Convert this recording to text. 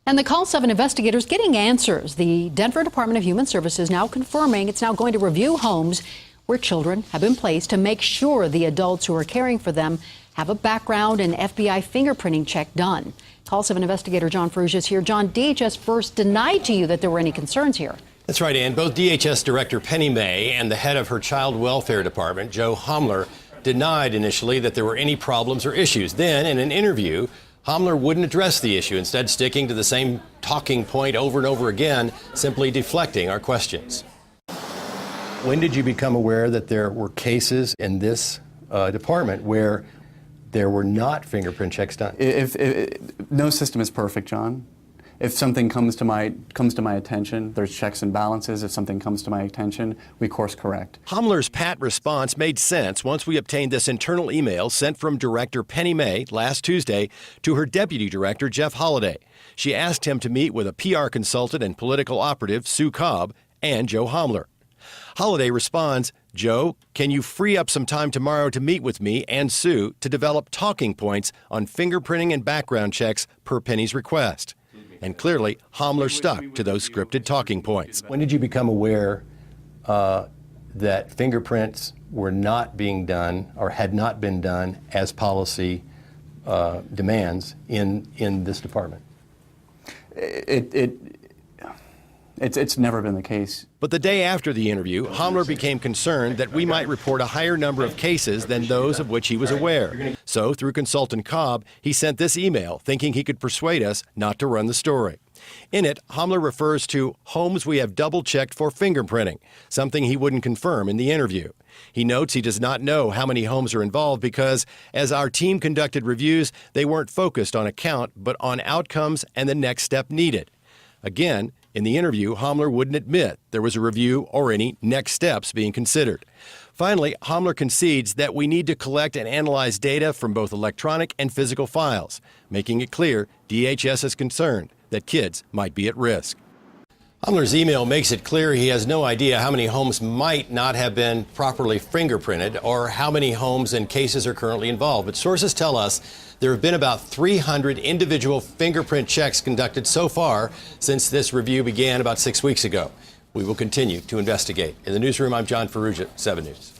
And the Call 7 investigators getting answers. The Denver Department of Human Services now confirming it's now going to review homes where children have been placed to make sure the adults who are caring for them have a background and FBI fingerprinting check done. Call 7 investigator John Ferrugia is here. John, DHS first denied to you that there were any concerns here. That's right, Ann. Both DHS Director Penny May and the head of her Child Welfare Department, Joe Homler, denied initially that there were any problems or issues. Then, in an interview, Homler wouldn't address the issue, instead sticking to the same talking point over and over again, simply deflecting our questions. When did you become aware that there were cases in this department where there were not fingerprint checks done? No system is perfect, John. If something comes to my attention, there's checks and balances. If something comes to my attention, we course correct. Homler's pat response made sense once we obtained this internal email sent from Director Penny May last Tuesday to her Deputy Director, Jeff Holliday. She asked him to meet with a PR consultant and political operative, Sue Cobb, and Joe Homler. Holliday responds, "Joe, can you free up some time tomorrow to meet with me and Sue to develop talking points on fingerprinting and background checks per Penny's request?" And clearly, Homler stuck to those scripted talking points. When did you become aware that fingerprints were not being done or had not been done as policy demands in this department? It's never been the case. But the day after the interview, Homler became concerned that we might report a higher number of cases than those of which he was aware. So, through consultant Cobb, he sent this email, thinking he could persuade us not to run the story. In it, Homler refers to homes we have double-checked for fingerprinting, something he wouldn't confirm in the interview. He notes he does not know how many homes are involved because, as our team conducted reviews, they weren't focused on a count, but on outcomes and the next step needed. Again, in the interview, Homler wouldn't admit there was a review or any next steps being considered. Finally, Homler concedes that we need to collect and analyze data from both electronic and physical files, making it clear DHS is concerned that kids might be at risk. Homler's email makes it clear he has no idea how many homes might not have been properly fingerprinted or how many homes and cases are currently involved. But sources tell us there have been about 300 individual fingerprint checks conducted so far since this review began about 6 weeks ago. We will continue to investigate. In the newsroom, I'm John Ferrugia, 7 News.